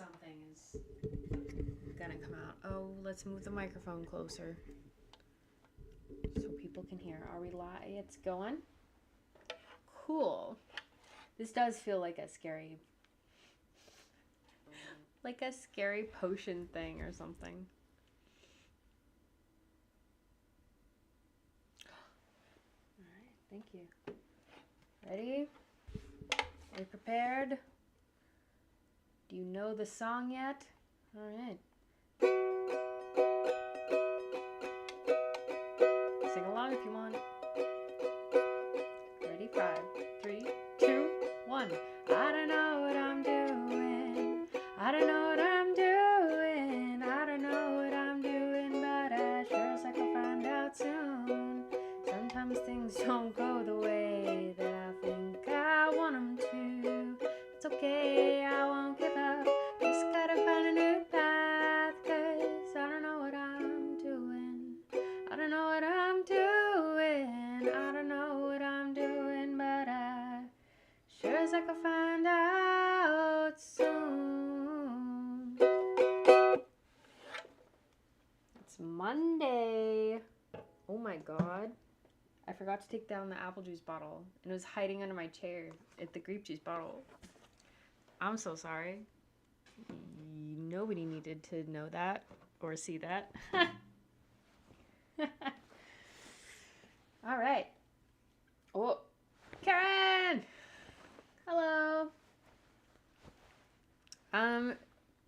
something is gonna come out. Oh, let's move the microphone closer so people can hear. Are we live? It's going. Cool. This does feel like a scary potion thing or something. All right, thank you. Ready? Are you prepared? Do you know the song yet? All right. Sing along if you want. Ready? 5, 3, 2, 1. I don't know what I'm doing. I don't know what I'm doing. I don't know what I'm doing, but I sure as I can find out soon. Sometimes things don't go the way that I think I want them to. It's okay, I won't give up. Just gotta find a new path, 'cause I don't know what I'm doing. I don't know what I'm doing. I don't know what I'm doing, but I sure as I can find out soon. It's Monday. Oh my god. I forgot to take down the apple juice bottle, and it was hiding under my chair at the grape juice bottle. I'm so sorry. Nobody needed to know that or see that. All right. Oh, Karen! Hello.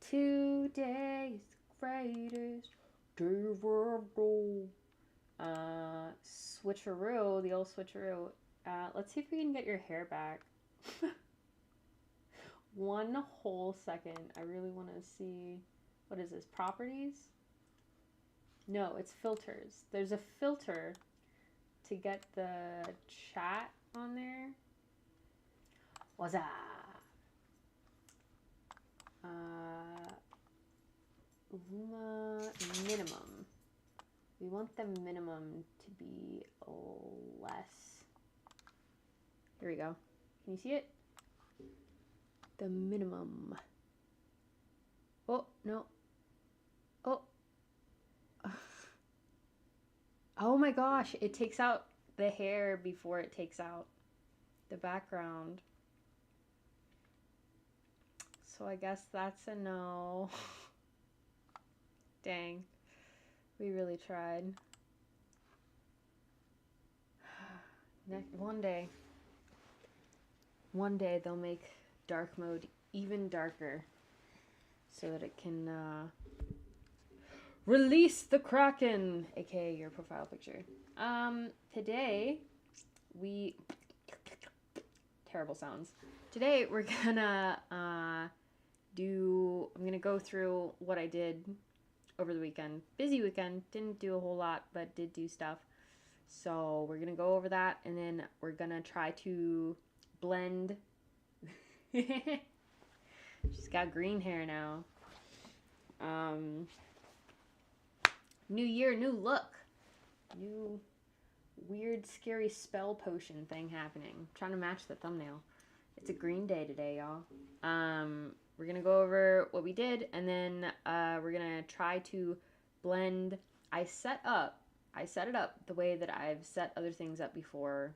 Today's greatest day ever. Switcheroo, the old switcheroo. Let's see if we can get your hair back. 1 whole second. I really want to see, what is this, properties? No, it's filters. There's a filter to get the chat on there. What's up? Minimum. We want the minimum to be less. Here we go. Can you see it? The minimum. Oh, no. Oh. Oh my gosh. It takes out the hair before it takes out the background. So I guess that's a no. Dang. We really tried. One day they'll make dark mode even darker so that it can release the Kraken, aka your profile picture. Today we terrible sounds. Today we're gonna I'm gonna go through what I did over the weekend. Busy weekend, didn't do a whole lot, but did do stuff. So we're gonna go over that, and then we're gonna try to blend. She's got green hair now. New year, new look. New weird, scary spell potion thing happening. I'm trying to match the thumbnail. It's a green day today, y'all. We're going to go over what we did, and then we're going to try to blend. I set it up the way that I've set other things up before.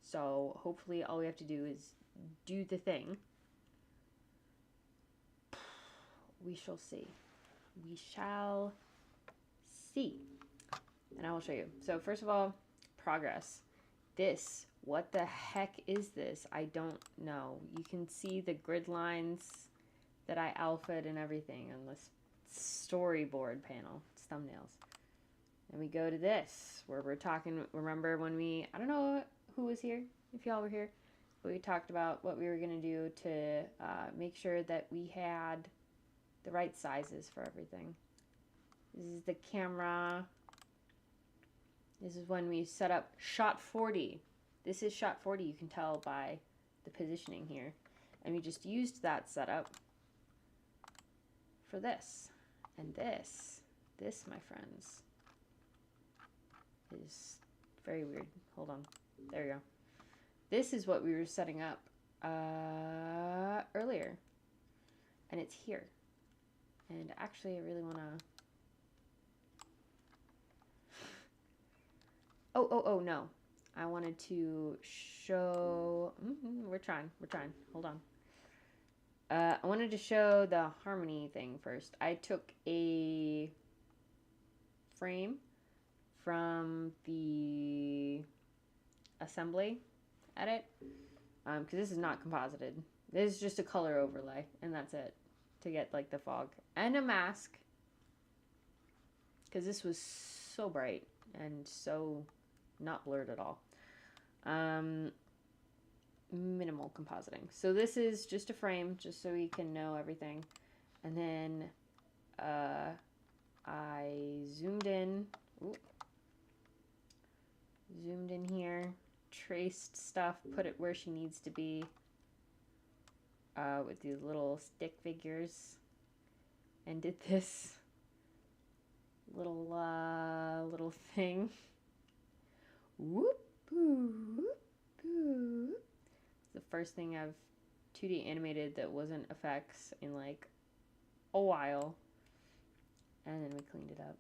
So hopefully all we have to do is do the thing. We shall see. We shall see. And I will show you. So first of all, progress. What the heck is this? I don't know. You can see the grid lines that I alphaed and everything on this storyboard panel. It's thumbnails. And we go to this, where we're talking, remember when I don't know who was here, if y'all were here, but we talked about what we were going to do to make sure that we had the right sizes for everything. This is the camera. This is when we set up shot 40. This is shot 40, you can tell by the positioning here. And we just used that setup for this. And this, my friends, is very weird. Hold on. There we go. This is what we were setting up earlier. and it's here. And actually, I really want to... Oh, no. I wanted to show... we're trying. Hold on. I wanted to show the harmony thing first. I took a frame from the assembly edit, because this is not composited. This is just a color overlay, and that's it, to get like the fog. And a mask, because this was so bright and so not blurred at all. Minimal compositing. So this is just a frame, just so we can know everything. And then I zoomed in here, traced stuff, put it where she needs to be, with these little stick figures, and did this little thing. Whoop, boo, boo. It's the first thing I've 2D animated that wasn't effects in like a while. And then we cleaned it up.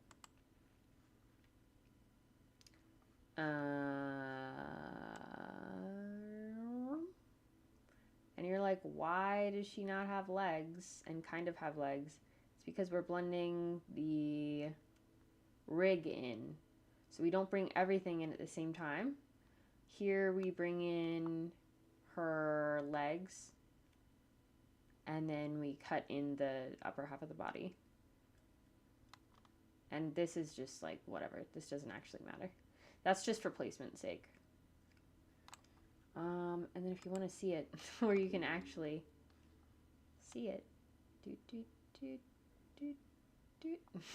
And you're like, why does she not have legs and kind of have legs? It's because we're blending the rig in. So we don't bring everything in at the same time. Here we bring in her legs, and then we cut in the upper half of the body. And this is just like, whatever. This doesn't actually matter. That's just for placement's sake. And then if you want to see it, where you can actually see it.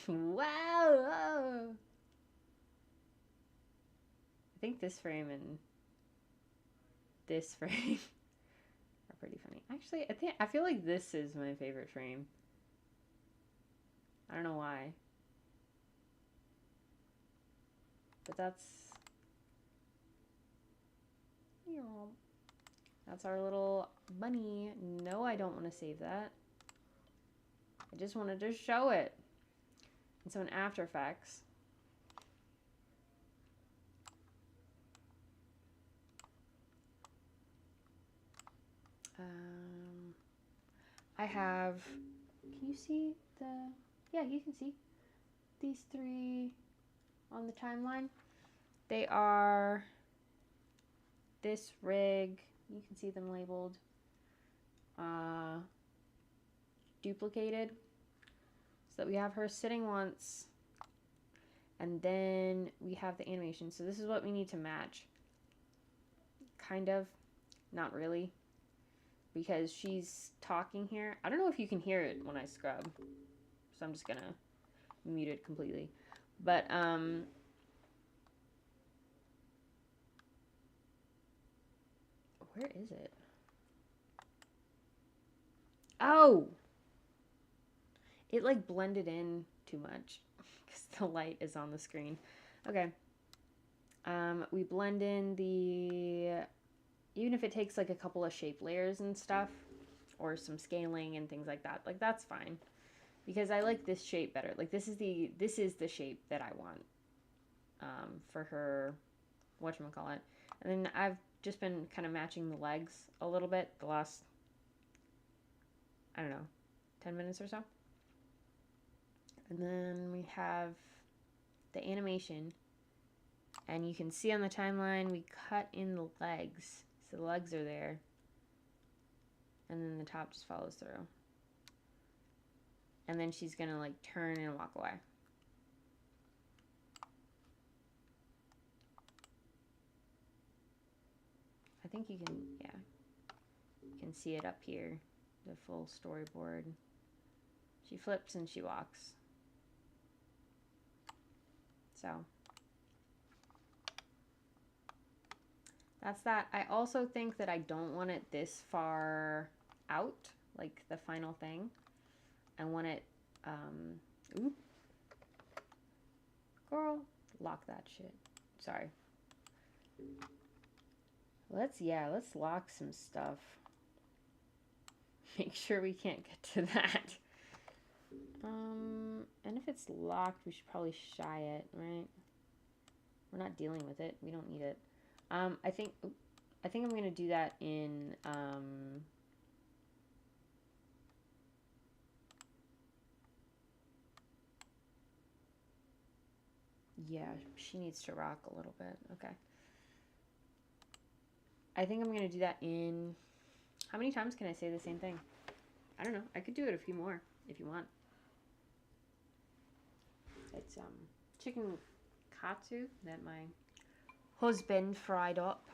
Wow! I think this frame and this frame are pretty funny. Actually, I feel like this is my favorite frame. I don't know why. But that's our little bunny. No, I don't want to save that. I just wanted to show it. And so in After Effects, I have, can you see yeah, you can see these three on the timeline. They are this rig, you can see them labeled, duplicated, so that we have her sitting once, and then we have the animation. So this is what we need to match. Kind of, not really, because she's talking here. I don't know if you can hear it when I scrub, so I'm just gonna mute it completely. But where is it? Oh! It like blended in too much because the light is on the screen. Okay. We blend in the, even if it takes like a couple of shape layers and stuff, or some scaling and things like that, like that's fine, because I like this shape better. Like this is the shape that I want for her, whatchamacallit. And then I've just been kind of matching the legs a little bit the last, I don't know, 10 minutes or so. And then we have the animation, and you can see on the timeline we cut in the legs, so the legs are there, and then the top just follows through. And then she's gonna like turn and walk away. I think you can, yeah, you can see it up here, the full storyboard. She flips and she walks. So that's that. I also think that I don't want it this far out, like the final thing. I want it, ooh, girl, lock that shit. Sorry. Let's lock some stuff. make sure we can't get to that. And if it's locked, we should probably shy it, right? We're not dealing with it. We don't need it. I think I'm gonna do that in yeah, she needs to rock a little bit. Okay. I think I'm gonna do that in, how many times can I say the same thing? I don't know. I could do it a few more if you want. It's chicken katsu that my husband fried up.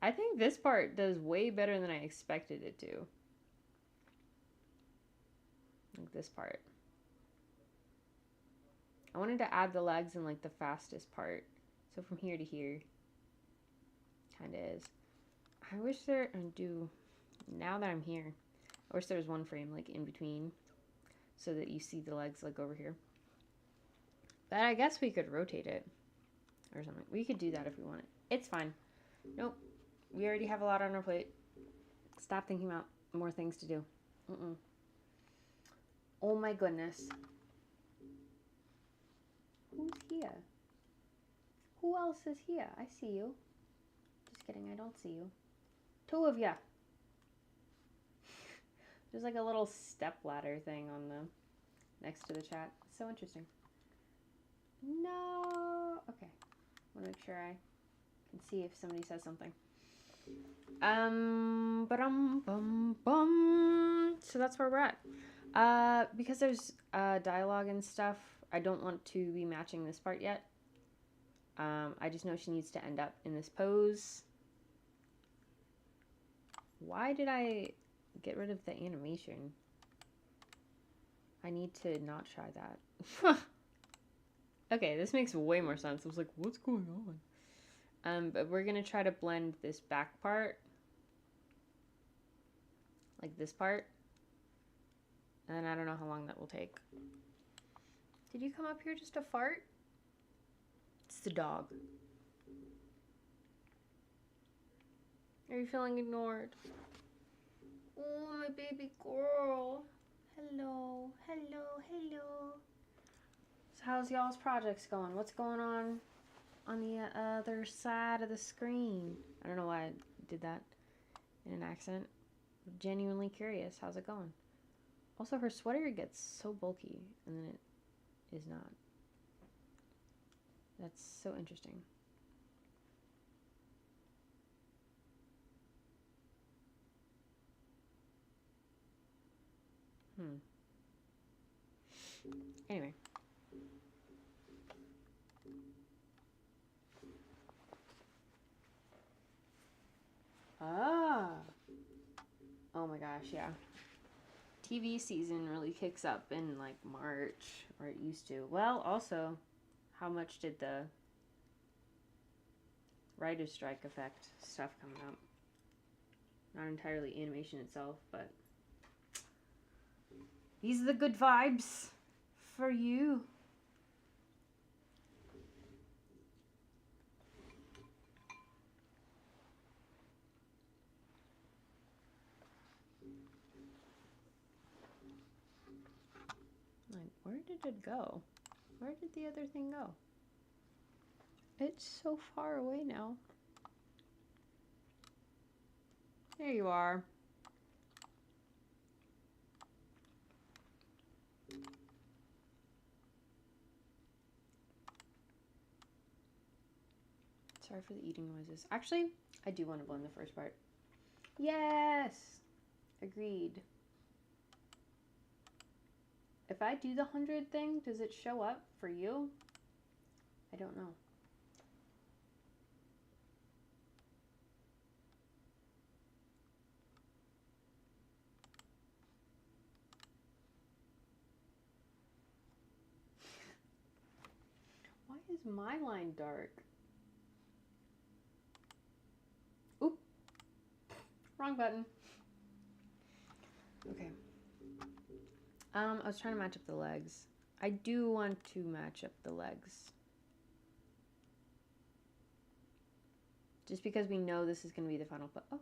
I think this part does way better than I expected it to. Like this part. I wanted to add the legs in like the fastest part. So from here to here. Kind of is. I wish there, now that I'm here, I wish there was one frame like in between. So that you see the legs like over here. But I guess we could rotate it. Or something. We could do that if we wanted. It's fine. Nope. We already have a lot on our plate. Stop thinking about more things to do. Oh my goodness. Who's here? Who else is here? I see you. Just kidding, I don't see you. Two of ya. There's like a little step ladder thing on the next to the chat. It's so interesting. No. Okay. I want to make sure I can see if somebody says something. So that's where we're at. Because there's dialogue and stuff, I don't want to be matching this part yet. I just know she needs to end up in this pose. Why did I get rid of the animation? I need to not try that. Okay, this makes way more sense. I was like, what's going on? But we're gonna try to blend this back part, like this part, and I don't know how long that will take. Did you come up here just to fart? It's the dog. Are you feeling ignored? Oh, my baby girl. Hello, hello, hello. So how's y'all's projects going? What's going on the other side of the screen? I don't know why I did that in an accent. I'm genuinely curious. How's it going? Also, her sweater gets so bulky, and then it is not. That's so interesting. Anyway. Ah. Oh my gosh, yeah. TV season really kicks up in like March, or it used to. Well, also, how much did the writer's strike affect stuff coming up? Not entirely animation itself, but these are the good vibes for you. Like, where did it go? Where did the other thing go? It's so far away now. There you are. Sorry for the eating noises. Actually, I do want to blend the first part. Yes! Agreed. If I do the 100 thing, does it show up for you? I don't know. Why is my line dark? Oop. Wrong button. Okay. I was trying to match up the legs. I do want to match up the legs. Just because we know this is going to be the final, but oh.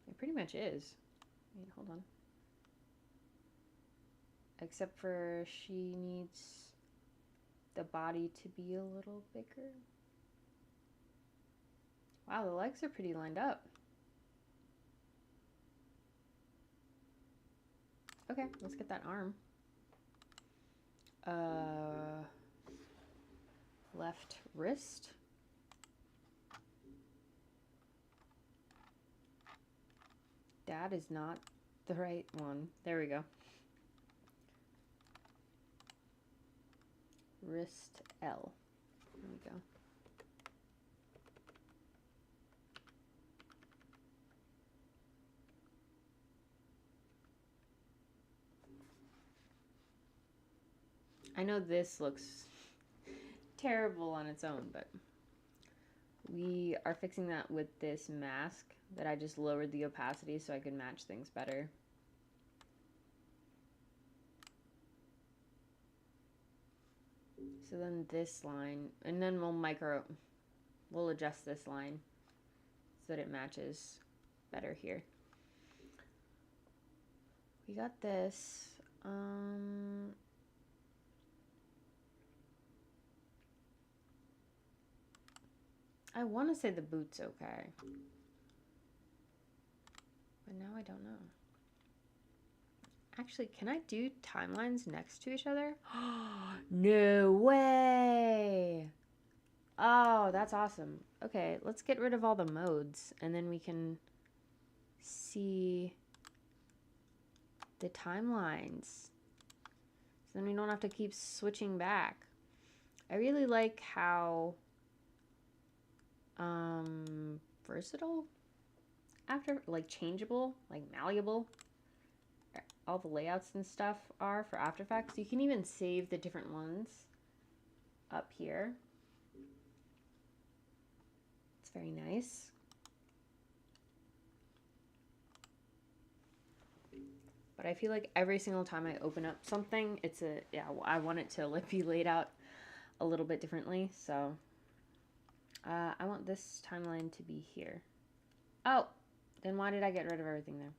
It pretty much is. Wait, hold on. Except for she needs the body to be a little bigger. Wow, the legs are pretty lined up. Okay, let's get that arm. Left wrist. That is not the right one. There we go. Wrist L. There we go. I know this looks terrible on its own, but we are fixing that with this mask that I just lowered the opacity so I could match things better. So then this line, and then we'll adjust this line so that it matches better here. We got this. I want to say the boot's okay, but now I don't know. Actually, can I do timelines next to each other? No way! Oh, that's awesome. Okay, let's get rid of all the modes, and then we can see the timelines. So then we don't have to keep switching back. I really like how versatile like changeable, like malleable all the layouts and stuff are for After Effects. You can even save the different ones up here. It's very nice. But I feel like every single time I open up something, I want it to be laid out a little bit differently. So I want this timeline to be here. Oh, then why did I get rid of everything there?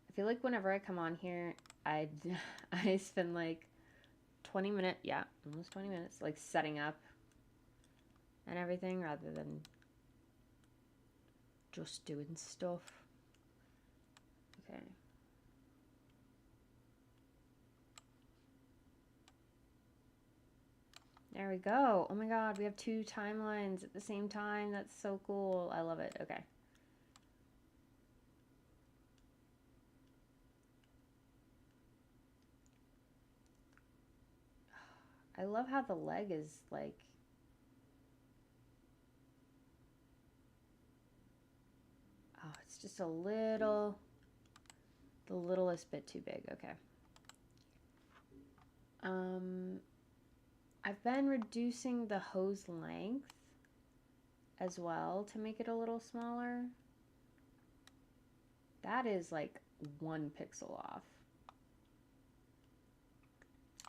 I feel like whenever I come on here, I spend like 20 minutes, yeah, almost 20 minutes, like setting up and everything rather than just doing stuff. Okay. There we go. Oh my god, we have 2 timelines at the same time. That's so cool. I love it. Okay. I love how the leg is like... Oh, it's just a little... The littlest bit too big. Okay. I've been reducing the hose length as well to make it a little smaller. That is like 1 pixel off.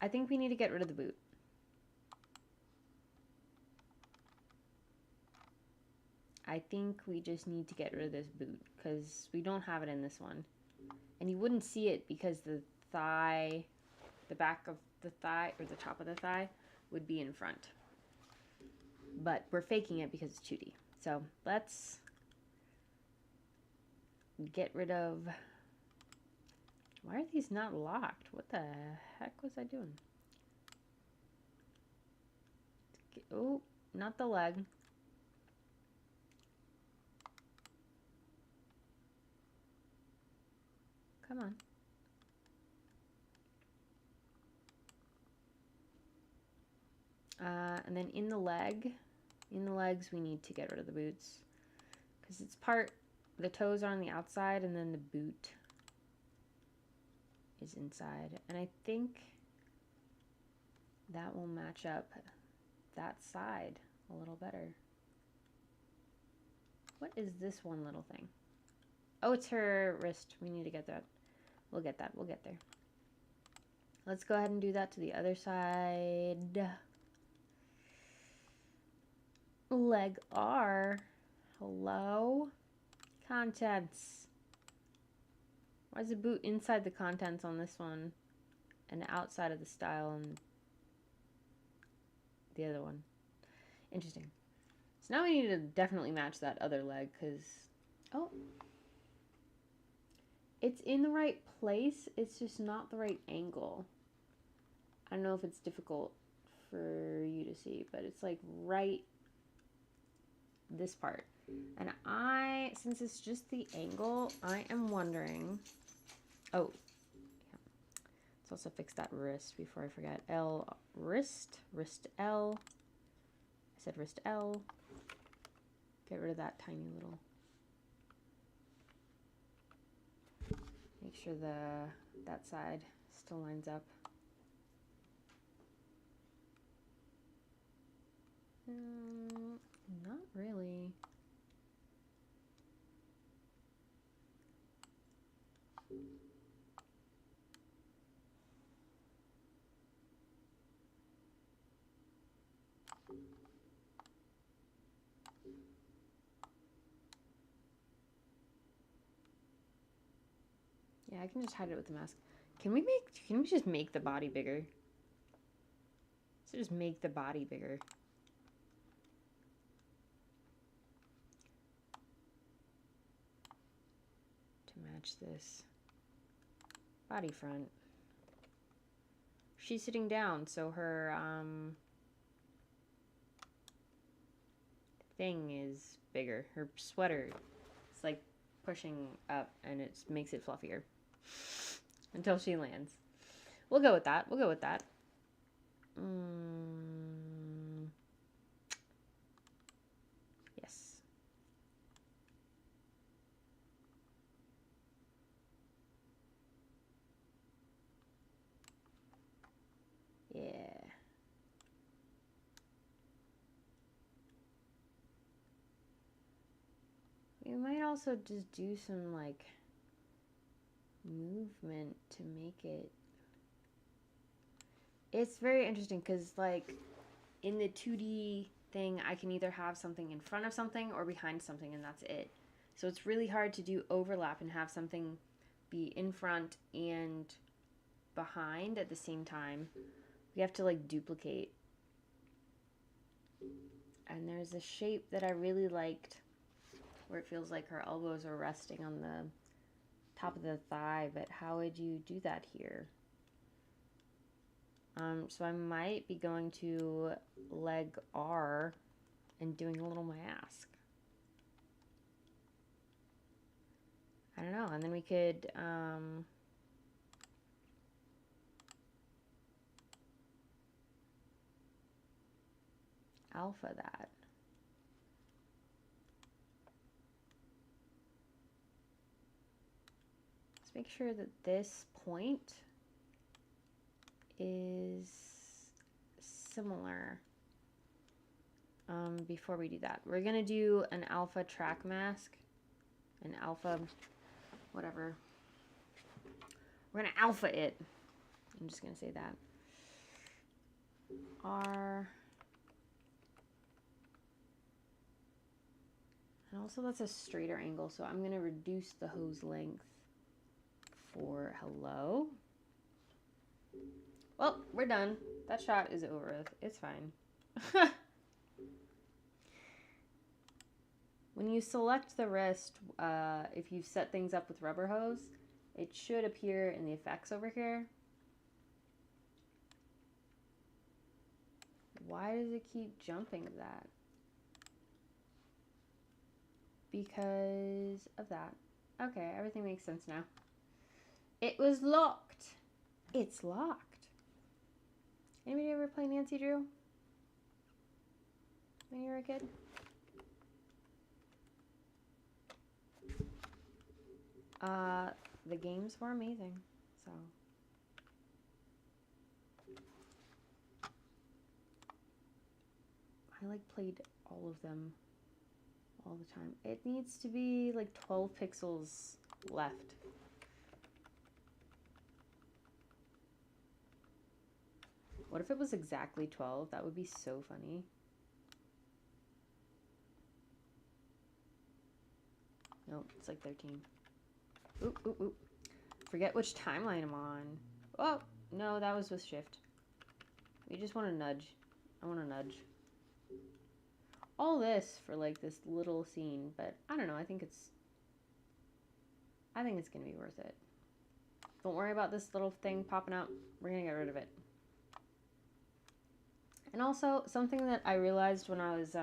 I think we need to get rid of the boot. I think we just need to get rid of this boot because we don't have it in this one. And you wouldn't see it because the thigh, the back of the thigh or the top of the thigh would be in front. But we're faking it because it's 2D. So let's get rid of... Why are these not locked? What the heck was I doing? Oh, not the leg. Come on. And then in the legs, we need to get rid of the boots because it's the toes are on the outside and then the boot is inside. And I think that will match up that side a little better. What is this one little thing? Oh, it's her wrist. We need to get that. We'll get that. We'll get there. Let's go ahead and do that to the other side. Leg R. Hello? Contents. Why is the boot inside the contents on this one and outside of the style on the other one? Interesting. So now we need to definitely match that other leg because, oh, it's in the right place. It's just not the right angle. I don't know if it's difficult for you to see, but it's like right this part. And since it's just the angle, I am wondering, oh, yeah. Let's also fix that wrist before I forget. L, wrist L. I said wrist L. Get rid of that tiny little. Make sure that side still lines up. Not really. Yeah, I can just hide it with the mask. Can we just make the body bigger? So just make the body bigger. To match this body front. She's sitting down, so her thing is bigger. Her sweater is like pushing up and it makes it fluffier. Until she lands. We'll go with that. We'll go with that. Yes. Yeah. We might also just do some like movement to make it. It's very interesting because like in the 2D thing, I can either have something in front of something or behind something and that's it. So it's really hard to do overlap and have something be in front and behind at the same time. We have to like duplicate. And there's a shape that I really liked where it feels like her elbows are resting on the top of the thigh, but how would you do that here? So I might be going to leg R and doing a little mask. I don't know, and then we could alpha that. Let's make sure that this point is similar. Before we do that, we're gonna do an alpha track mask, an alpha whatever. We're gonna alpha it. I'm just gonna say that. R. And also that's a straighter angle, so I'm gonna reduce the hose length for hello. Well, we're done. That shot is over with. It's fine. When you select the wrist, if you set things up with rubber hose, it should appear in the effects over here. Why does it keep jumping to that? Because of that. Okay, everything makes sense now. It was locked. It's locked. Anybody ever play Nancy Drew when you were a kid? The games were amazing, so. I like played all of them all the time. It needs to be like 12 pixels left. What if it was exactly 12? That would be so funny. Nope, it's like 13. Oop, oop, oop. Forget which timeline I'm on. Oh, no, that was with shift. We just want to nudge. I want to nudge. All this for like this little scene, but I don't know. I think it's going to be worth it. Don't worry about this little thing popping up. We're going to get rid of it. And also, something that I realized when I was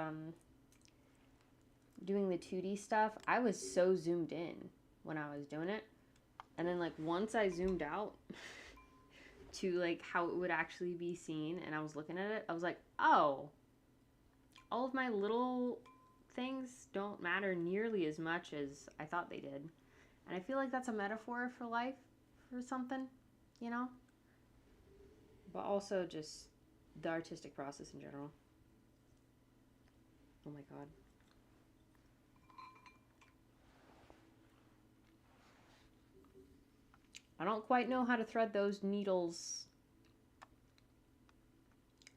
doing the 2D stuff, I was so zoomed in when I was doing it. And then, like, once I zoomed out to, like, how it would actually be seen, and I was looking at it, I was like, oh, all of my little things don't matter nearly as much as I thought they did. And I feel like that's a metaphor for life, for something, you know? But also just the artistic process in general. Oh my god. I don't quite know how to thread those needles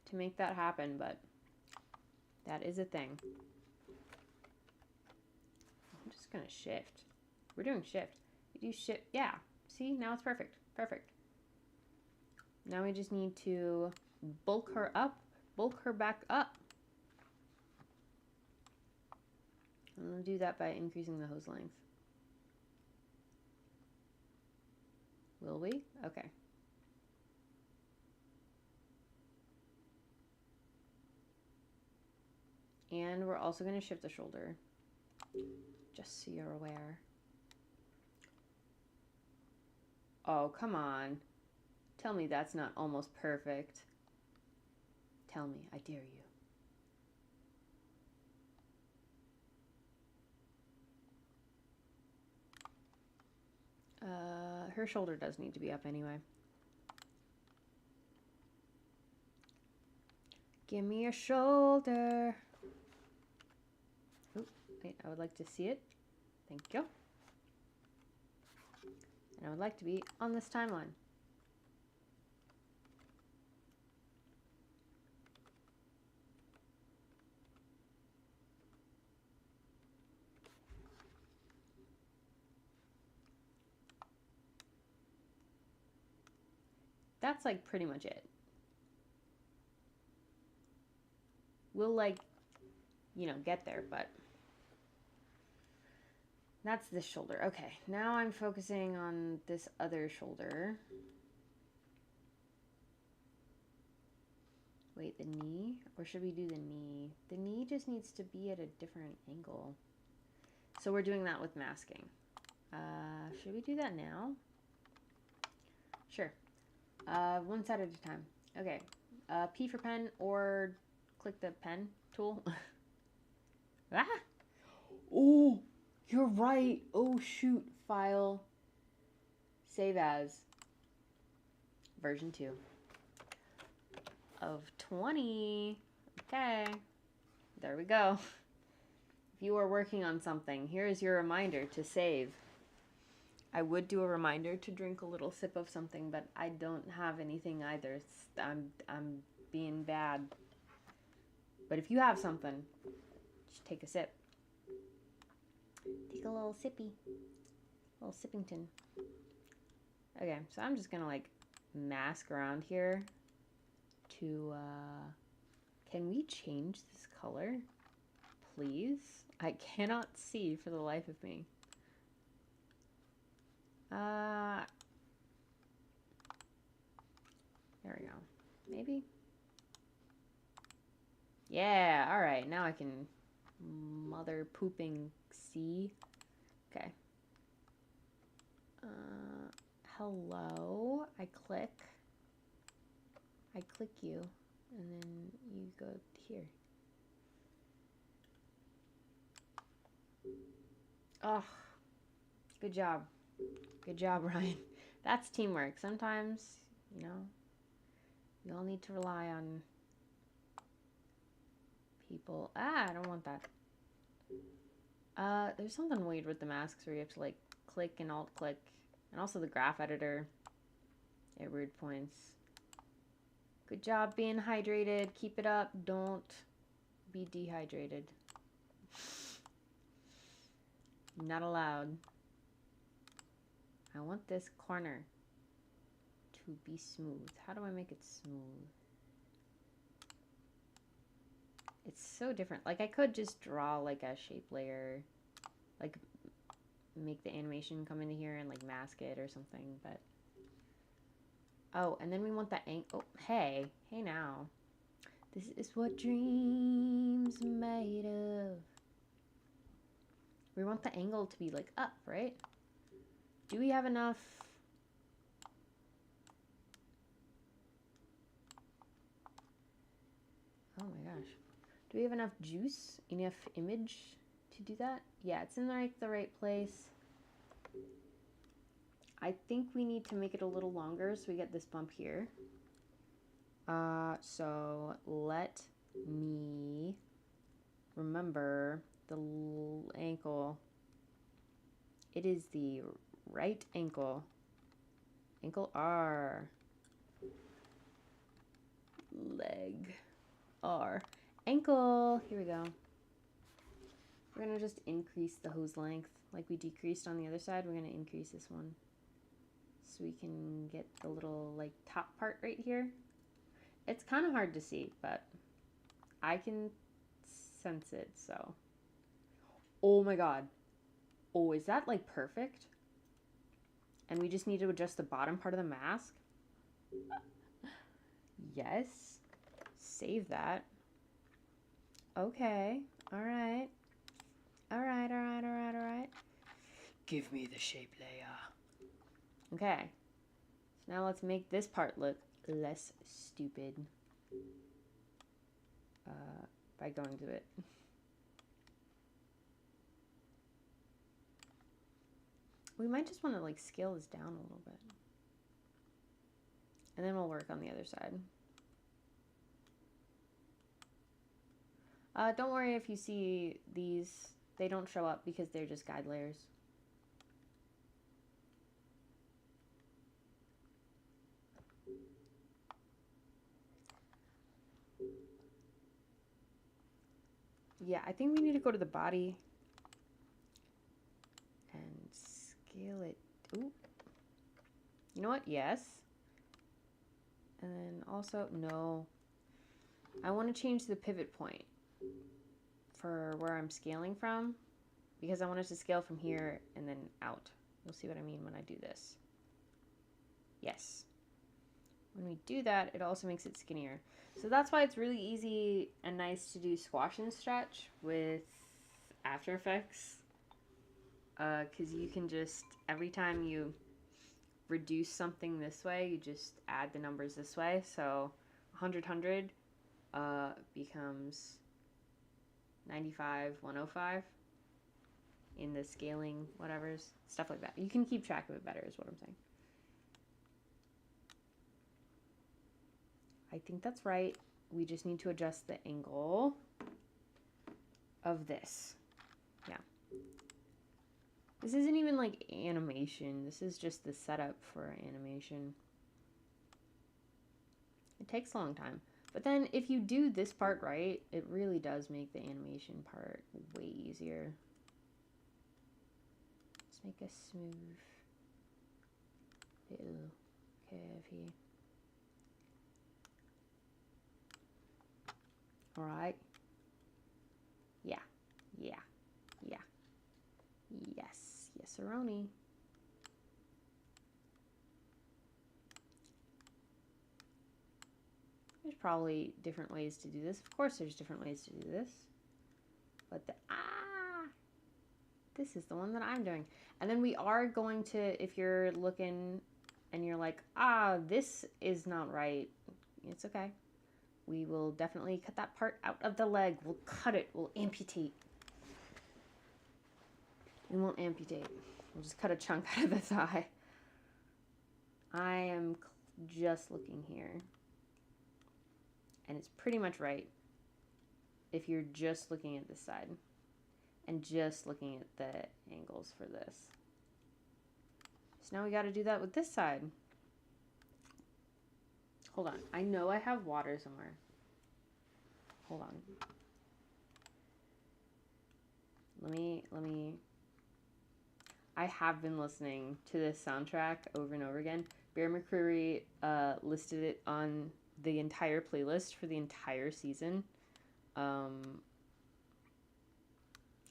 to make that happen, but that is a thing. I'm just gonna shift. We're doing shift. You do shift. Yeah. See? Now it's perfect. Perfect. Now we just need to bulk her up. Bulk her back up. I'm going to do that by increasing the hose length. Will we? Okay. And we're also going to shift the shoulder. Just so you're aware. Oh, come on. Tell me that's not almost perfect. Tell me, I dare you. Her shoulder does need to be up anyway. Give me your shoulder. Oop, wait, I would like to see it. Thank you. And I would like to be on this timeline. That's like pretty much it. We'll like, you know, get there, but that's this shoulder. Okay, now I'm focusing on this other shoulder. Wait, the knee? Or should we do the knee? The knee just needs to be at a different angle. So we're doing that with masking. Should we do that now? Sure. One side at a time. Okay. P for pen or click the pen tool. Ah! Oh, you're right. Oh, shoot. File. Save as. Version 2. Of 20. Okay. There we go. If you are working on something, here is your reminder to save. I would do a reminder to drink a little sip of something, but I don't have anything either. I'm being bad. But if you have something, just take a sip. Take a little sippy. A little sippington. Okay, so I'm just gonna like mask around here to, can we change this color? Please? I cannot see for the life of me. There we go. Maybe? Yeah, alright. Now I can mother pooping see. Okay. Hello. I click you, and then you go here. Oh, good job. Good job, Ryan. That's teamwork. Sometimes, you know, you all need to rely on people. Ah, I don't want that. There's something weird with the masks where you have to, like, click and alt-click. And also the graph editor at weird points. Good job being hydrated. Keep it up. Don't be dehydrated. Not allowed. I want this corner to be smooth. How do I make it smooth? It's so different. Like, I could just draw like a shape layer, like make the animation come into here and like mask it or something, but oh, and then we want the angle. Oh, hey now, this is what dreams are made of. We want the angle to be like up, right? Do we have enough? Oh my gosh, do we have enough juice, enough image to do that? Yeah, it's in the right place. I think we need to make it a little longer so we get this bump here. So let me remember the ankle. It is the right ankle. Ankle R. Leg R. Ankle. Here we go. We're going to just increase the hose length like we decreased on the other side. We're going to increase this one so we can get the little like top part right here. It's kind of hard to see, but I can sense it, so. Oh my god. Oh, is that like perfect? And we just need to adjust the bottom part of the mask? Yes. Save that. Okay. Alright. Alright. Give me the shape layer. Okay. So now let's make this part look less stupid. By going to it. We might just want to like scale this down a little bit. And then we'll work on the other side. Don't worry if you see these, they don't show up because they're just guide layers. Yeah, I think we need to go to the body and scale it. Ooh. You know what? Yes. And then also, no. I want to change the pivot point for where I'm scaling from because I want it to scale from here and then out. You'll see what I mean when I do this. Yes. When we do that, it also makes it skinnier. So that's why it's really easy and nice to do squash and stretch with After Effects. Because you can just, every time you reduce something this way, you just add the numbers this way. So 100 becomes 95 105 in the scaling whatevers, stuff like that. You can keep track of it better is what I'm saying. I think that's right. We just need to adjust the angle of this. Yeah. This isn't even like animation. This is just the setup for animation. It takes a long time. But then if you do this part right, it really does make the animation part way easier. Let's make a smooth little curve here. All right. Yeah. Yes, Aroni. There's probably different ways to do this. Of course there's different ways to do this. But this is the one that I'm doing. And then we are going to, if you're looking and you're like, this is not right, it's okay. We will definitely cut that part out of the leg. We'll cut it. We'll amputate. We won't amputate. We'll just cut a chunk out of the thigh. I am just looking here. And it's pretty much right if you're just looking at this side and just looking at the angles for this. So now we got to do that with this side. Hold on. I know I have water somewhere. Hold on. Let me I have been listening to this soundtrack over and over again. Bear McCreary listed it on the entire playlist for the entire season.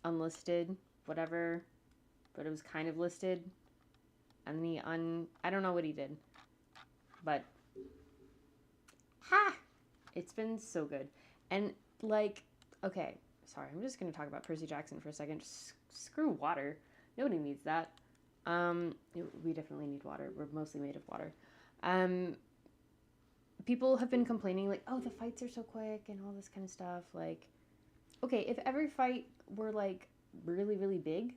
Unlisted, whatever, but it was kind of listed. And I don't know what he did, but it's been so good. And like, okay, sorry, I'm just gonna talk about Percy Jackson for a second. Just screw water. Nobody needs that. We definitely need water. We're mostly made of water. People have been complaining like, oh, the fights are so quick and all this kind of stuff. Like, okay, if every fight were like really, really big,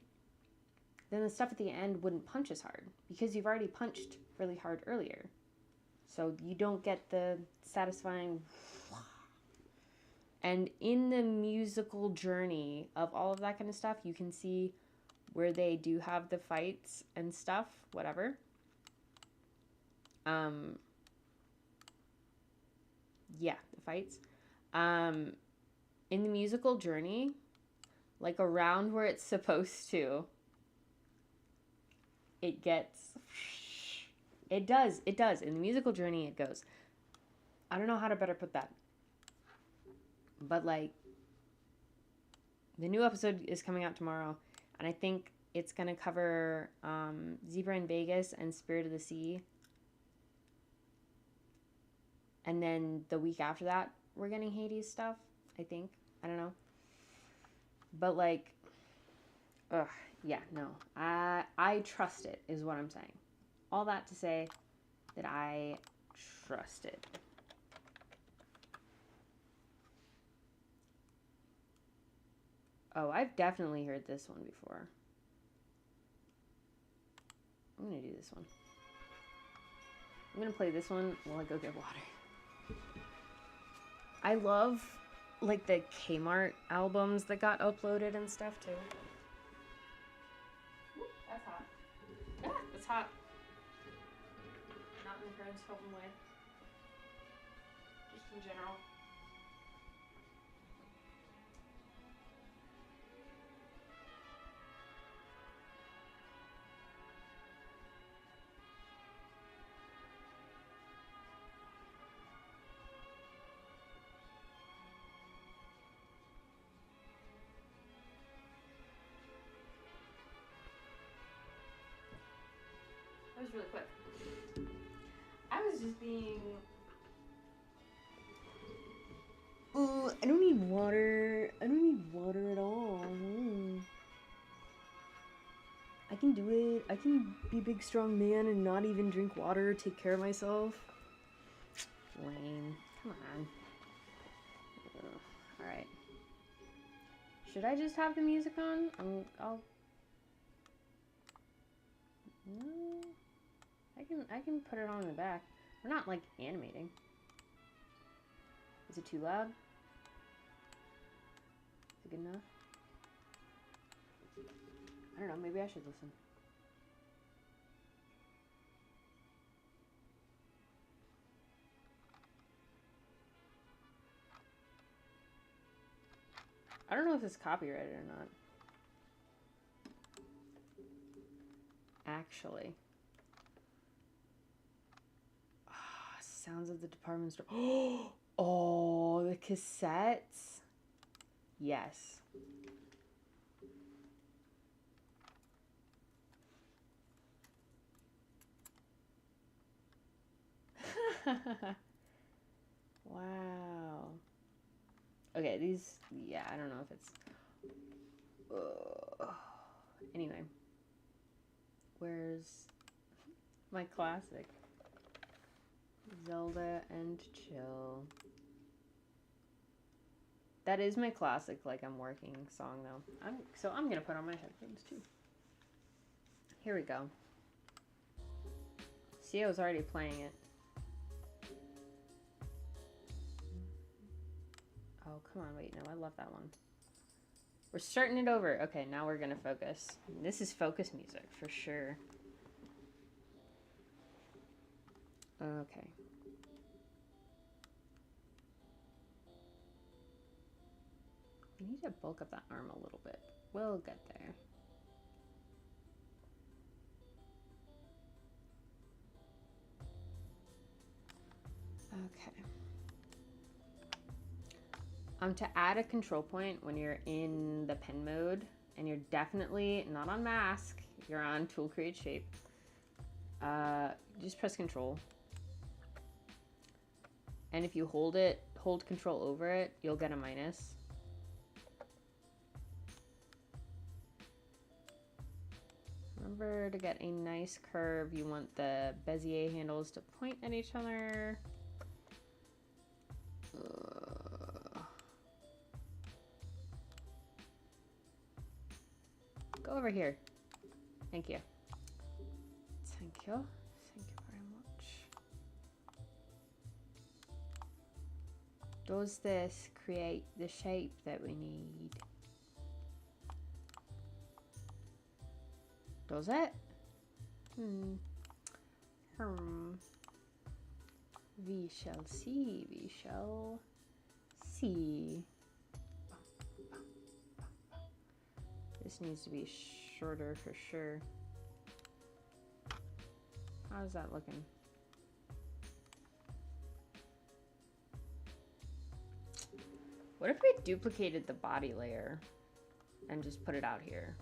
then the stuff at the end wouldn't punch as hard because you've already punched really hard earlier. So you don't get the satisfying. And in the musical journey of all of that kind of stuff, you can see where they do have the fights and stuff, whatever. Yeah, the fights. In the musical journey, like around where it's supposed to, it does. In the musical journey, it goes. I don't know how to better put that. But like, the new episode is coming out tomorrow, and I think it's going to cover Zebra in Vegas and Spirit of the Sea. And then the week after that, we're getting Hades stuff, I think. I don't know. But like, yeah, no. I trust it, is what I'm saying. All that to say that I trust it. Oh, I've definitely heard this one before. I'm going to do this one. I'm going to play this one while I go get water. I love, like, the Kmart albums that got uploaded and stuff, too. Ooh, that's hot. Yeah, that's hot. Not in the French open way. Just in general. That was really quick. I was just being... Oh, I don't need water. I don't need water at all. I can do it. I can be a big, strong man and not even drink water, take care of myself. Lame. Come on. Alright. Should I just have the music on? I'll... No. I can put it on in the back. We're not, like, animating. Is it too loud? Is it good enough? I don't know, maybe I should listen. I don't know if it's copyrighted or not. Actually. Sounds of the department store. Oh, the cassettes. Yes. Wow. Okay, these, yeah, I don't know if it's... Anyway. Where's my classic? Zelda and Chill. That is my classic, like, I'm working song, though. So I'm gonna put on my headphones, too. Here we go. CO's already playing it. Oh, come on, wait, no, I love that one. We're starting it over. Okay, now we're gonna focus. This is focus music, for sure. Okay. We need to bulk up that arm a little bit. We'll get there. Okay. To add a control point when you're in the pen mode, and you're definitely not on mask, you're on tool create shape. Just press control. And if you hold control over it, you'll get a minus. Remember, to get a nice curve, you want the Bezier handles to point at each other. Go over here. Thank you. Thank you. Thank you very much. Does this create the shape that we need? Does it? We shall see. We shall see. This needs to be shorter for sure. How's that looking? What if we duplicated the body layer and just put it out here?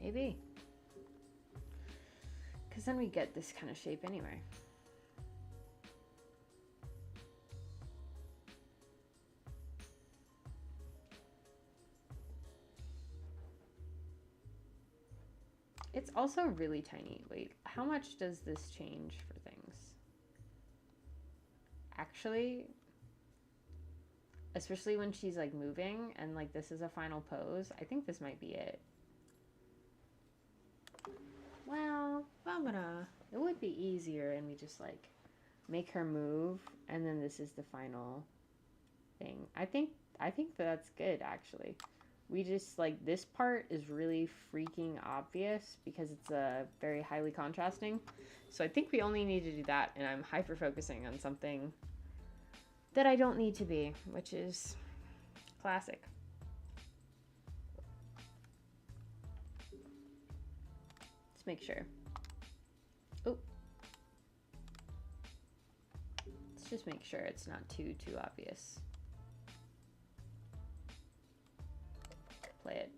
Maybe. Because then we get this kind of shape anyway. It's also really tiny. Wait, how much does this change for things? Actually, especially when she's like moving and like this is a final pose, I think this might be it. Well, it would be easier and we just like make her move and then this is the final thing. I think that's good actually. We just like this part is really freaking obvious because it's very highly contrasting. So I think we only need to do that, and I'm hyper focusing on something that I don't need to be, which is classic. Let's make sure. Oh. Let's just make sure it's not too obvious. Play it.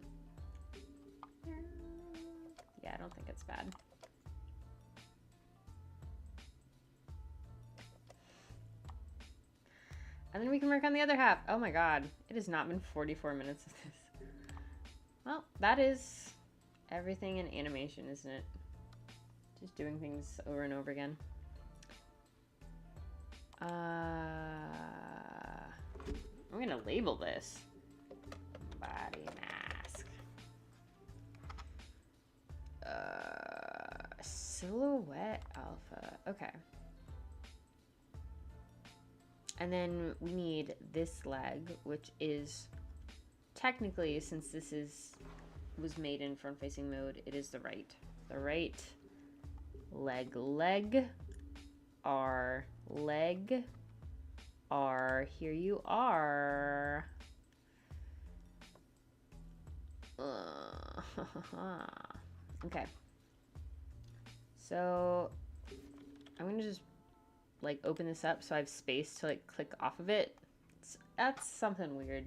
Yeah, I don't think it's bad. And then we can work on the other half. Oh my god, it has not been 44 minutes of this. Well, that is everything in animation, isn't it? Just doing things over and over again. I'm gonna label this body mask. Silhouette alpha. Okay. And then we need this leg, which is technically, since this was made in front-facing mode, it is the right leg. R leg. R, here you are. Okay. So I'm gonna just like open this up so I have space to like click off of it. That's something weird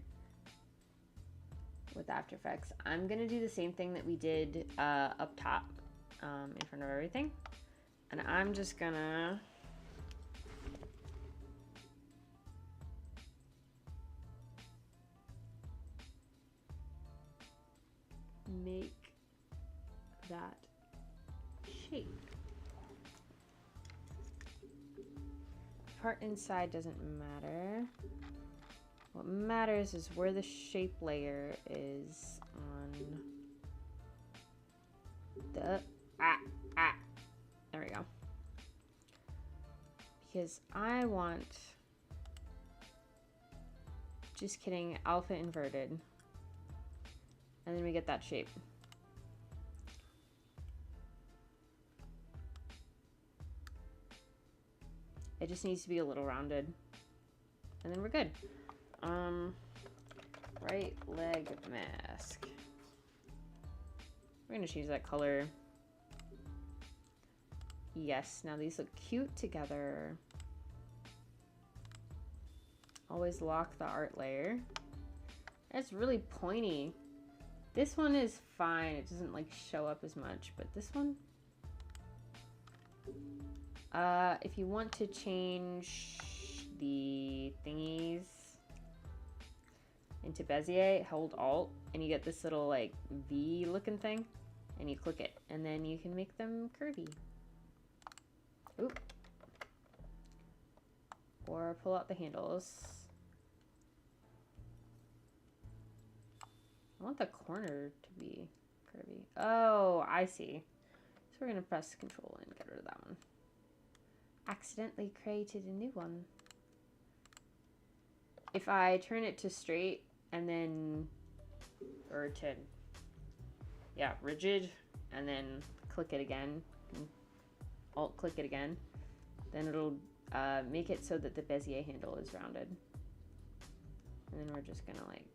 with After Effects. I'm gonna do the same thing that we did up top in front of everything, and I'm just gonna make that shape. Part inside doesn't matter. What matters is where the shape layer is on the there we go. Because I want, just kidding, alpha inverted. And then we get that shape. It just needs to be a little rounded. And then we're good. Right leg mask. We're gonna change that color. Yes, now these look cute together. Always lock the art layer. It's really pointy. This one is fine. It doesn't like show up as much, but this one, if you want to change the thingies into Bezier, hold Alt, and you get this little like V looking thing, and you click it, and then you can make them curvy. Oop. Or pull out the handles. I want the corner to be curvy. Oh, I see. So we're gonna press Control and get rid of that one. Accidentally created a new one. If I turn it to straight and then, or to, yeah, rigid, and then click it again, Alt click it again, then it'll make it so that the Bezier handle is rounded. And then we're just gonna like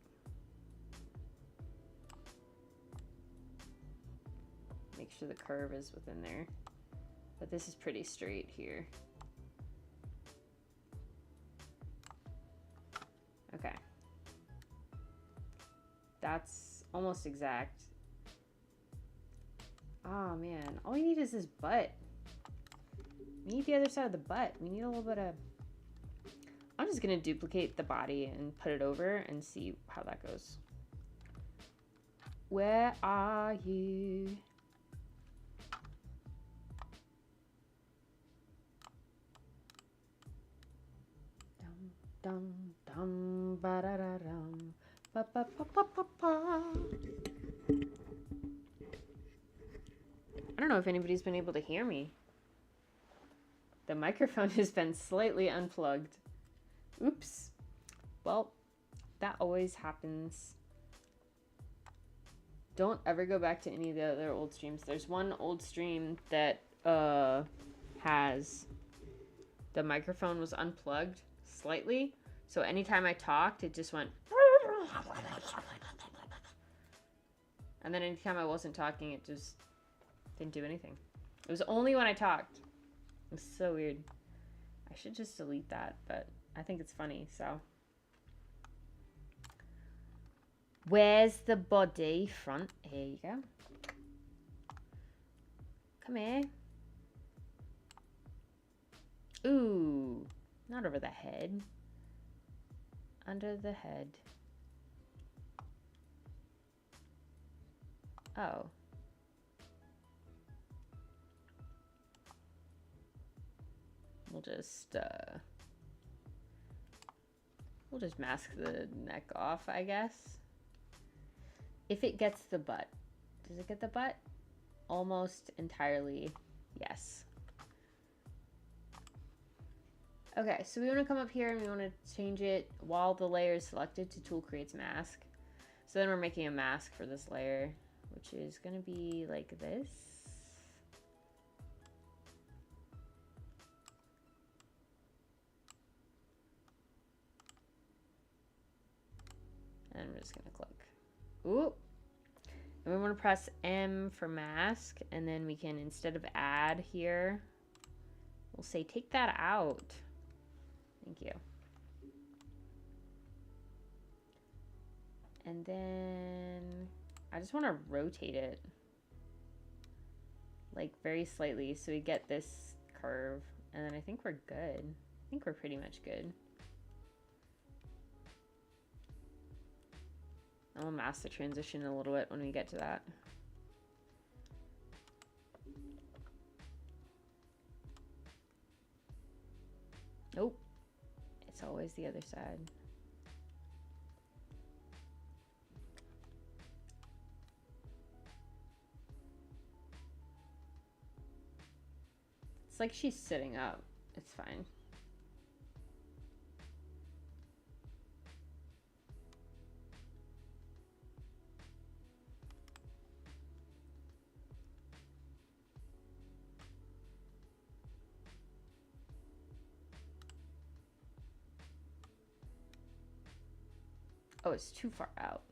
make sure the curve is within there. But this is pretty straight here. Okay. That's almost exact. Oh man, all we need is this butt. We need the other side of the butt. We need a little bit of... I'm just gonna duplicate the body and put it over and see how that goes. Where are you? Dum dum ba da da dum ba ba ba ba ba ba. I don't know if anybody's been able to hear me. The microphone has been slightly unplugged. Oops. Well, that always happens. Don't ever go back to any of the other old streams. There's one old stream that has the microphone was unplugged slightly, so anytime I talked it just went, and then anytime I wasn't talking it just didn't do anything. It was only when I talked. It was so weird. I should just delete that, but I think it's funny, so. Where's the body? Front. Here you go. Come here. Ooh. Not over the head. Under the head. Oh. We'll just mask the neck off, I guess. If it gets the butt. Does it get the butt? Almost entirely, yes. Okay, so we want to come up here and we want to change it while the layer is selected to Tool Creates Mask. So then we're making a mask for this layer, which is going to be like this. And I'm just going to click. Ooh. And we want to press M for mask, and then we can, instead of add here, we'll say take that out. Thank you. And then I just want to rotate it like very slightly so we get this curve, and then I think we're good. I think we're pretty much good. I'll mask the transition a little bit when we get to that. Nope. It's always the other side. It's like she's sitting up. It's fine. Oh, it's too far out.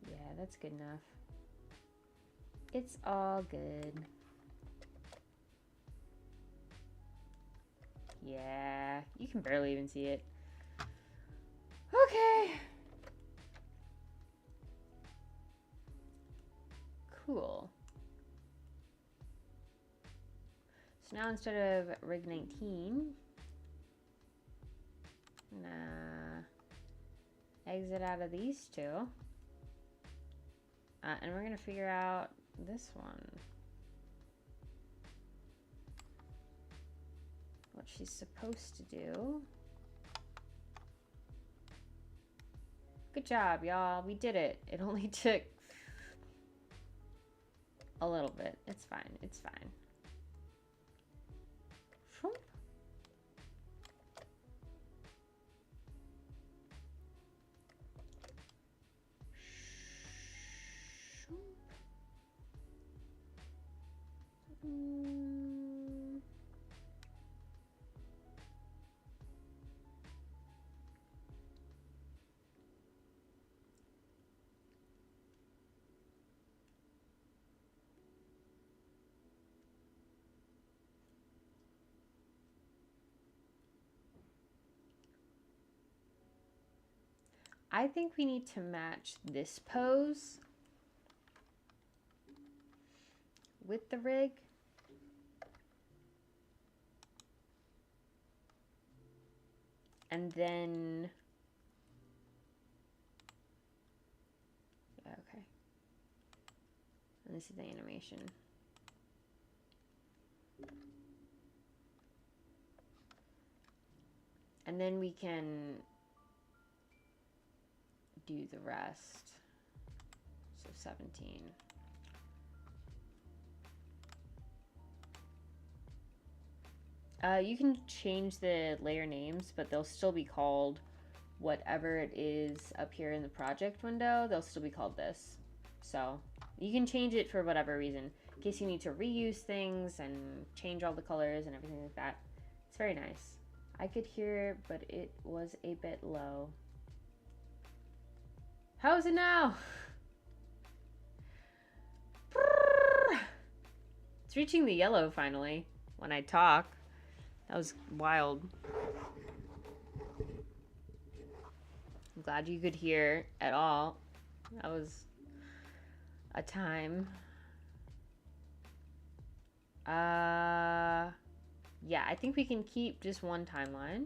Yeah, that's good enough. It's all good. Yeah, you can barely even see it. Okay. Cool. So now instead of rig 19, I'm gonna exit out of these two. And we're gonna figure out this one. What she's supposed to do. Good job, y'all. We did it. It only took a little bit. It's fine. It's fine. Shoop. Shoop. I think we need to match this pose with the rig. And then, yeah, okay. And this is the animation. And then we can do the rest. So 17. You can change the layer names, but they'll still be called whatever it is up here in the project window. They'll still be called this. So you can change it for whatever reason, in case you need to reuse things and change all the colors and everything like that. It's very nice. I could hear, but it was a bit low. How is it now? It's reaching the yellow finally when I talk. That was wild. I'm glad you could hear at all. That was a time. Yeah, I think we can keep just one timeline.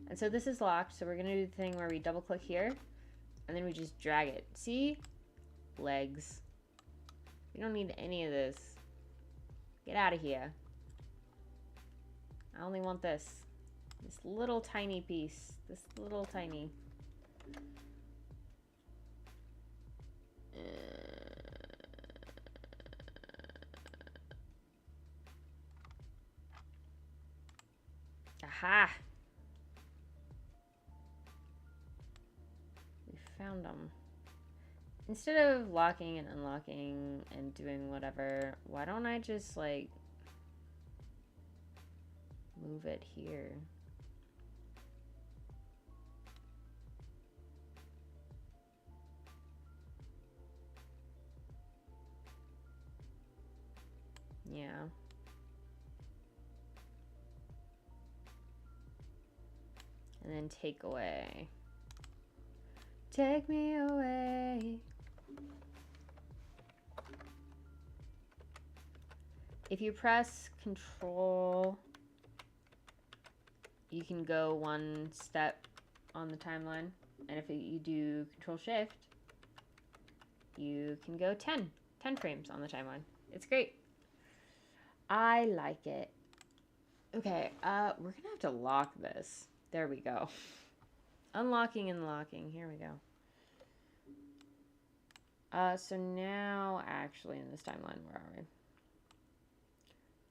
And so this is locked, so we're gonna do the thing where we double click here and then we just drag it. See? Legs. We don't need any of this. Get out of here. I only want this. This little tiny piece. This little tiny. Aha! We found them. Instead of locking and unlocking and doing whatever, why don't I just like move it here? Yeah. And then take away. Take me away. If you press Control, you can go one step on the timeline. And if you do Control Shift, you can go 10 frames on the timeline. It's great. I like it. Okay, we're gonna have to lock this. There we go. Unlocking and locking. Here we go. So now, actually, in this timeline, where are we?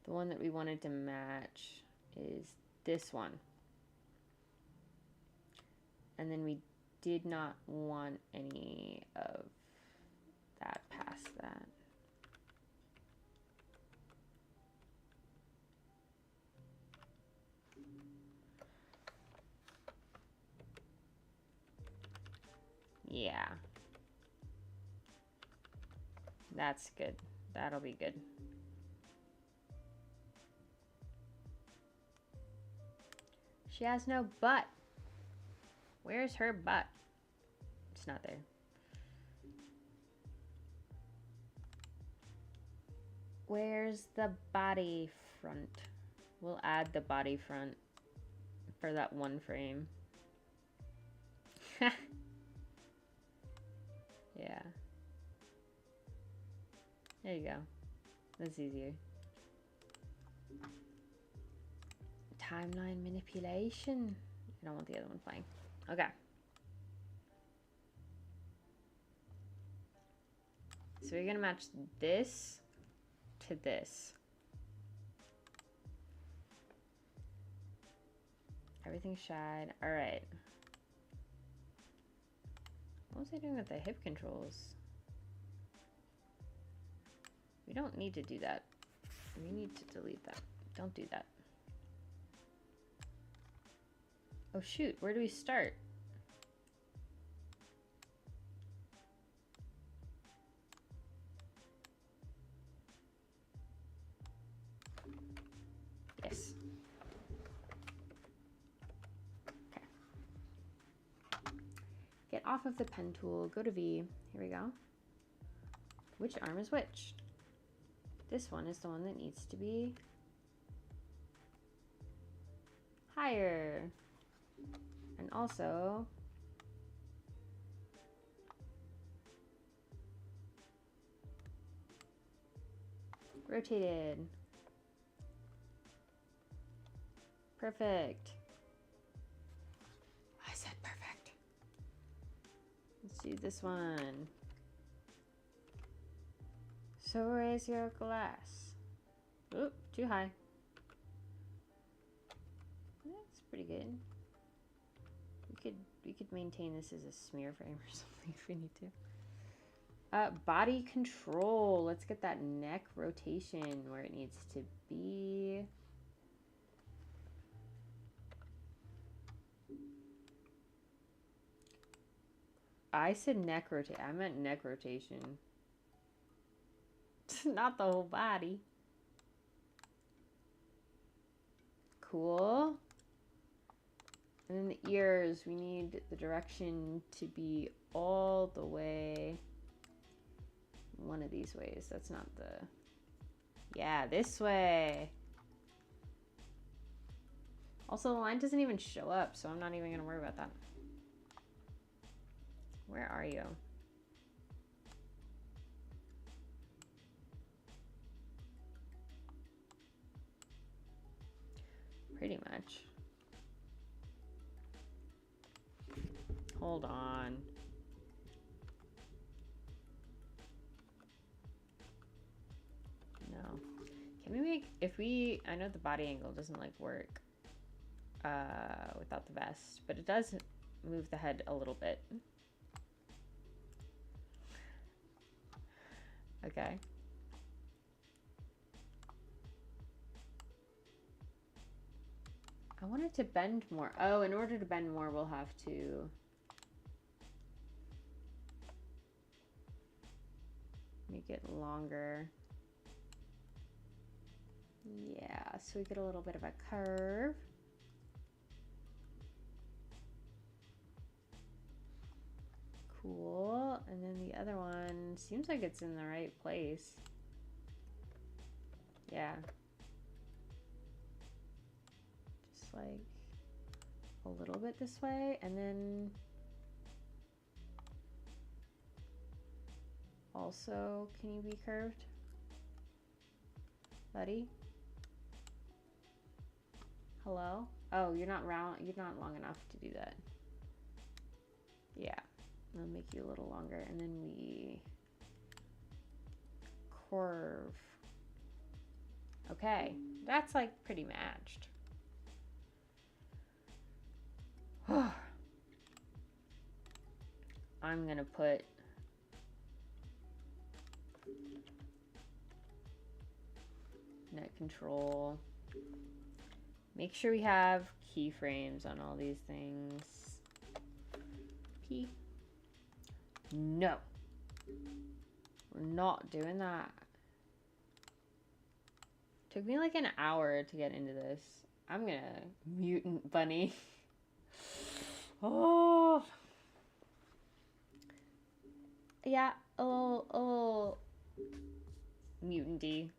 The one that we wanted to match is this one. And then we did not want any of that past that. Yeah. That's good. That'll be good. She has no butt. Where's her butt? It's not there. Where's the body front? We'll add the body front for that one frame. Yeah. There you go. That's easier. Timeline manipulation. I don't want the other one playing. Okay. So we're gonna match this to this. Everything's shine. All right. What was I doing with the hip controls? We don't need to do that. We need to delete that. Don't do that. Oh shoot, where do we start? Yes. Okay. Get off of the pen tool, go to V. Here we go. Which arm is which? This one is the one that needs to be higher. And also rotated. Perfect. I said perfect. Let's do this one. So raise your glass. Oop, too high. That's pretty good. We could maintain this as a smear frame or something if we need to. Body control. Let's get that neck rotation where it needs to be. I said neck rotation. I meant neck rotation. Not the whole body. Cool. And then the ears, we need the direction to be all the way one of these ways. That's not the... Yeah, this way. Also, the line doesn't even show up, so I'm not even going to worry about that. Where are you? Pretty much. Hold on. No. Can we make, if we, I know the body angle doesn't like work without the vest, but it does move the head a little bit. Okay. I want it to bend more. Oh, in order to bend more, we'll have to make it longer. Yeah, so we get a little bit of a curve. Cool. And then the other one seems like it's in the right place. Yeah. Just like a little bit this way, and then also, can you be curved, buddy? Hello? Oh, you're not round, you're not long enough to do that. Yeah, I'll make you a little longer, and then we curve. Okay, that's like pretty matched. I'm gonna put net control. Make sure we have keyframes on all these things. P. No. We're not doing that. Took me like an hour to get into this. I'm gonna mutant bunny. Oh. Yeah, a little mutant-y.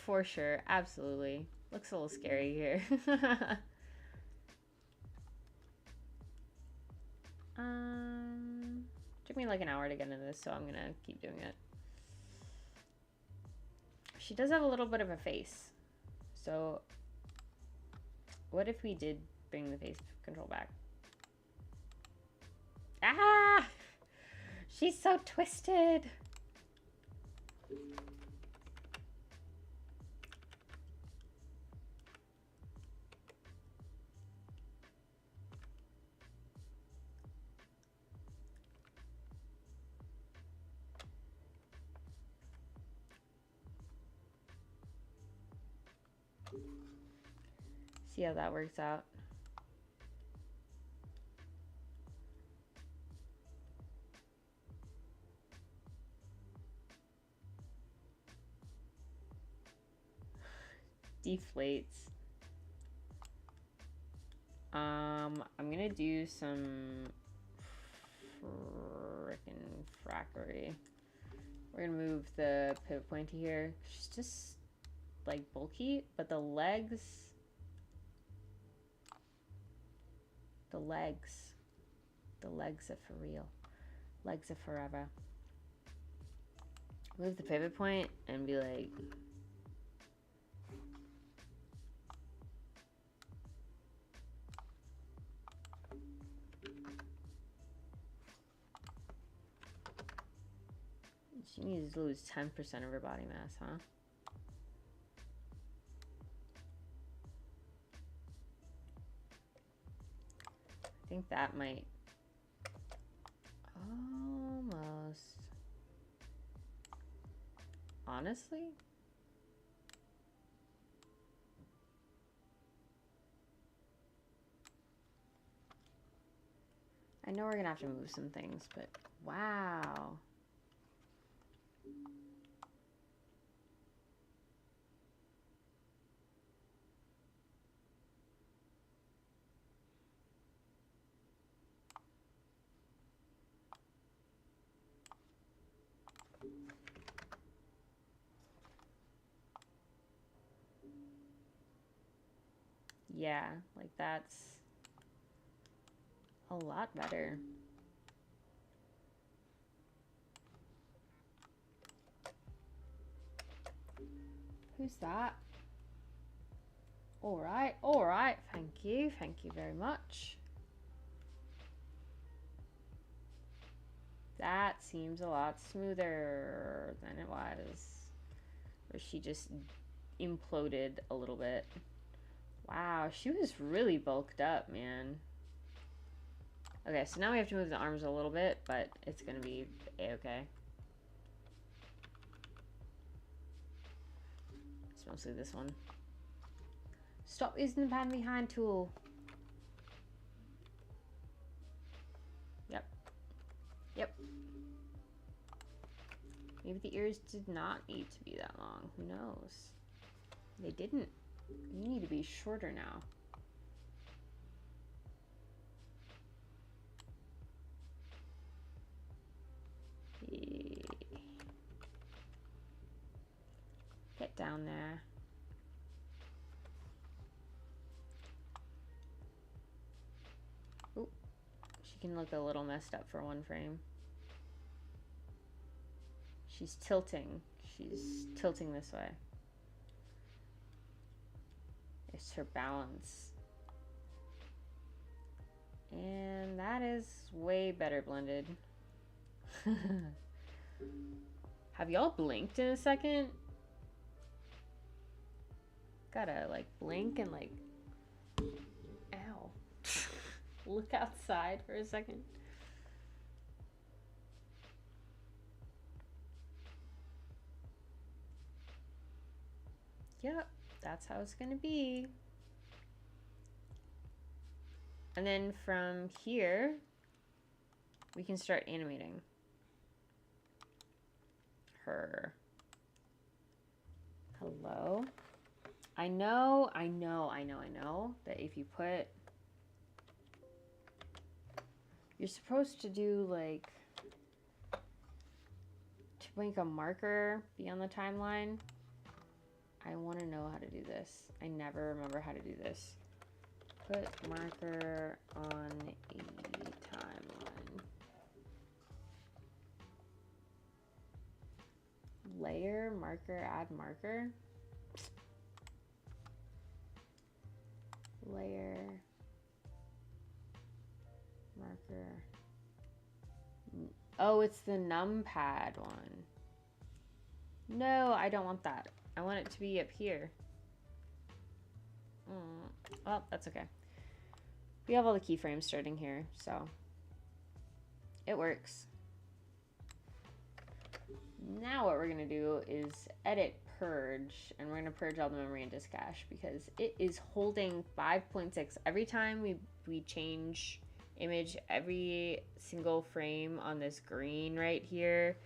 For sure, absolutely. Looks a little scary here. Took me like an hour to get into this, so I'm gonna keep doing it. She does have a little bit of a face. So what if we did bring the face control back? Ah! She's so twisted. See how that works out. Deflates. I'm gonna do some frickin' frackery. We're gonna move the pivot point to here. She's just like bulky, but the legs are for real. Legs are forever. Move the pivot point and be like, she needs to lose 10% of her body mass, huh? I think that might almost. Honestly? I know we're gonna have to move some things, but wow. Yeah, like that's a lot better. Who's that? All right. Thank you very much. That seems a lot smoother than it was. Or she just imploded a little bit. Wow, she was really bulked up, man. Okay, so now we have to move the arms a little bit, but it's gonna be a-okay. It's mostly this one. Stop using the pan behind tool. Yep. Maybe the ears did not need to be that long. Who knows? They didn't. You need to be shorter now. Get down there. Ooh, she can look a little messed up for one frame. She's tilting. She's tilting this way. It's her balance. And that is way better blended. Have y'all blinked in a second? Gotta like blink and like, ow. Look outside for a second. Yep, that's how it's gonna be. And then from here, we can start animating. per. Hello? I know that if you put, you're supposed to do like, to make a marker be on the timeline. I want to know how to do this. I never remember how to do this. Put marker on a timeline. Layer, marker, add marker. Layer, marker. Oh, it's the numpad one. No, I don't want that. I want it to be up here. Well, that's okay. We have all the keyframes starting here, so it works. Now what we're gonna do is edit purge, and we're gonna purge all the memory and disk cache because it is holding 5.6 every time we change image. Every single frame on this green right here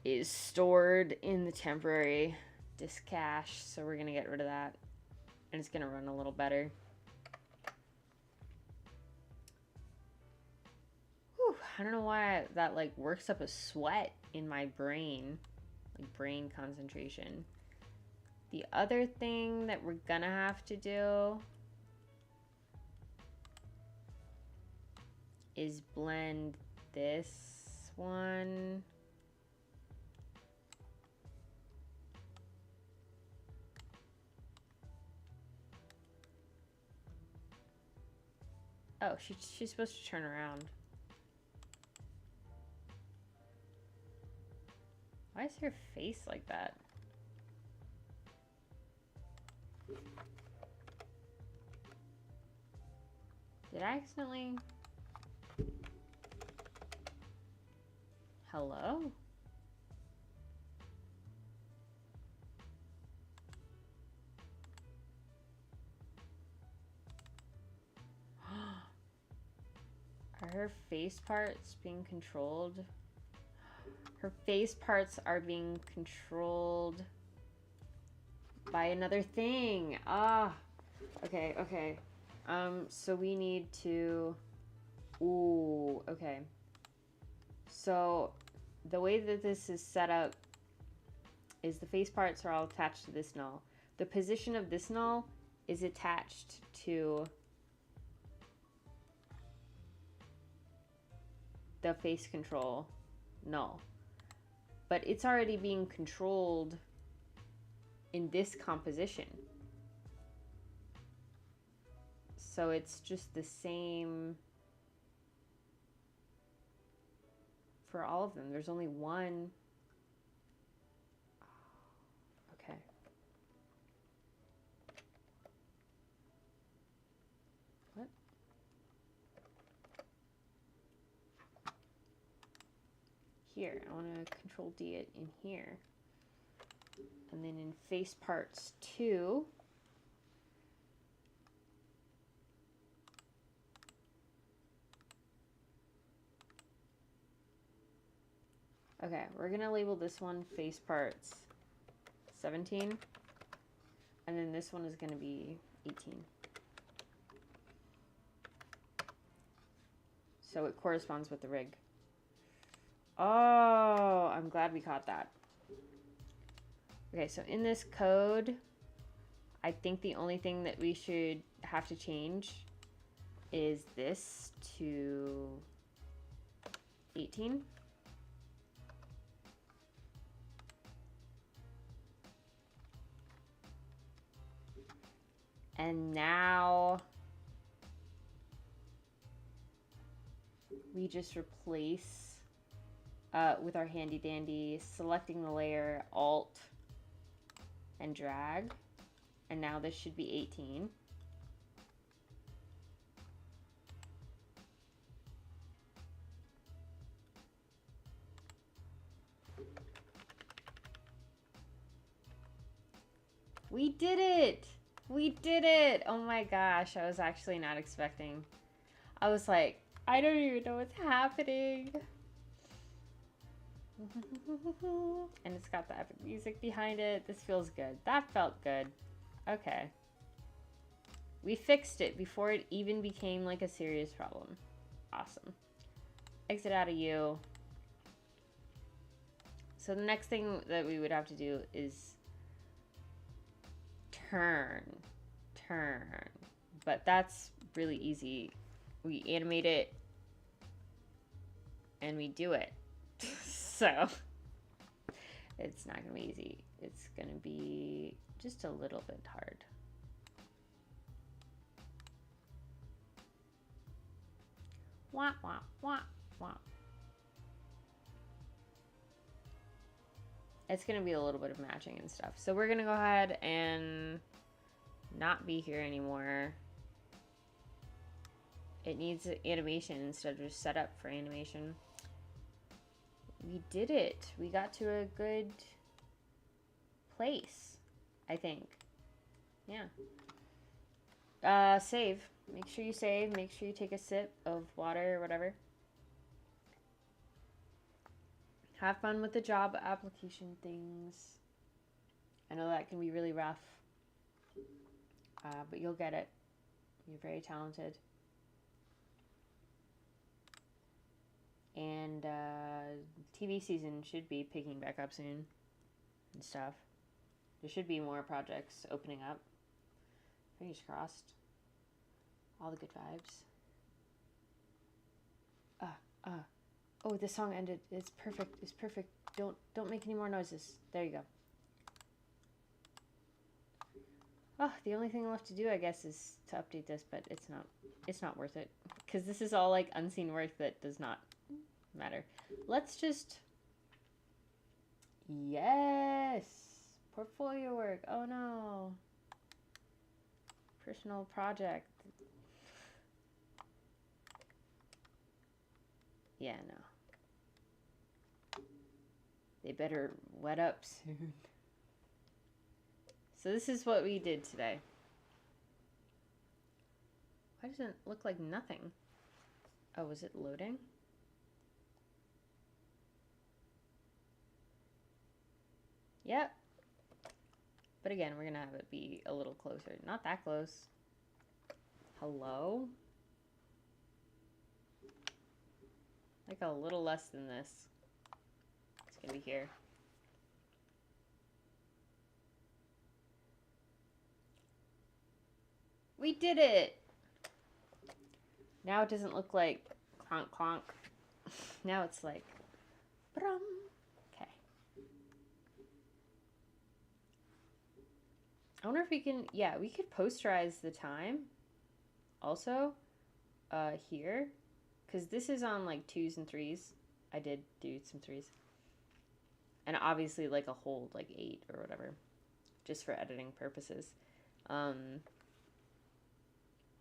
is stored in the temporary disk cache, so we're gonna get rid of that, and it's gonna run a little better. Whew, I don't know why that like works up a sweat in my brain, like brain concentration. The other thing that we're gonna have to do is blend this one. Oh, she's supposed to turn around. Why is her face like that? Did I accidentally? Hello? Are her face parts being controlled? Her face parts are being controlled by another thing. Ah, okay, okay. So we need to, ooh, okay. So the way that this is set up is the face parts are all attached to this null. The position of this null is attached to the face control null. But it's already being controlled in this composition. So it's just the same for all of them. There's only one. Okay. What? Here, I want to control D it in here. And then in face parts 2, okay, we're going to label this one face parts 17, and then this one is going to be 18. So it corresponds with the rig. Oh, I'm glad we caught that. Okay, so in this code, I think the only thing that we should have to change is this to 18. And now we just replace with our handy dandy, selecting the layer, Alt and drag. And now this should be 18. We did it! We did it! Oh my gosh, I was actually not expecting. I was like, I don't even know what's happening. And it's got the epic music behind it. This feels good. That felt good. Okay. We fixed it before it even became like a serious problem. Awesome. Exit out of you. So the next thing that we would have to do is turn. But that's really easy. We animate it and we do it. So it's not gonna be easy. It's gonna be just a little bit hard. Wah, wah, wah, wah. It's gonna be a little bit of matching and stuff. So we're gonna go ahead and not be here anymore. It needs animation instead of just setup for animation. We did it. We got to a good place, I think. Yeah. Save. Make sure you save. Make sure you take a sip of water or whatever. Have fun with the job application things. I know that can be really rough. But you'll get it. You're very talented. And TV season should be picking back up soon and stuff. There should be more projects opening up. Fingers crossed. All the good vibes. Oh, the song ended. It's perfect. It's perfect. Don't make any more noises. There you go. Oh, the only thing left to do, I guess, is to update this, but it's not worth it. Because this is all like unseen work that does not matter. Let's just... Yes! Portfolio work. Oh no. Personal project. Yeah, no. They better wet up soon. So this is what we did today. Why does it look like nothing? Oh, is it loading? Yep. But again, we're gonna have it be a little closer. Not that close. Hello? Like a little less than this. It's gonna be here. We did it! Now it doesn't look like clonk clonk. Now it's like brum. Okay. I wonder if we can, yeah, we could posterize the time also here, because this is on like 2s and 3s. I did do some 3s. And obviously like a whole like 8 or whatever, just for editing purposes. But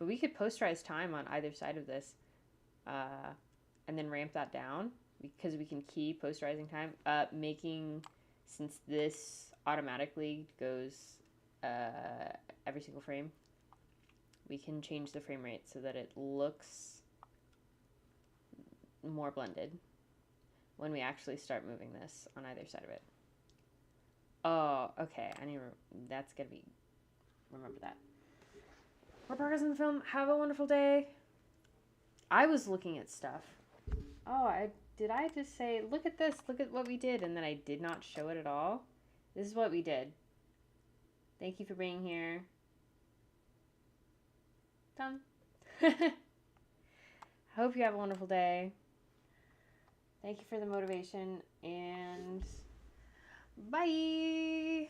we could posterize time on either side of this, and then ramp that down, because we can key posterizing time, making, since this automatically goes every single frame, we can change the frame rate so that it looks more blended when we actually start moving this on either side of it. Oh, okay. That's gonna be, remember that. More progress in the film. Have a wonderful day. I was looking at stuff. Oh, did I just say, look at this, look at what we did, and then I did not show it at all? This is what we did. Thank you for being here. Done. Hope you have a wonderful day. Thank you for the motivation, and bye.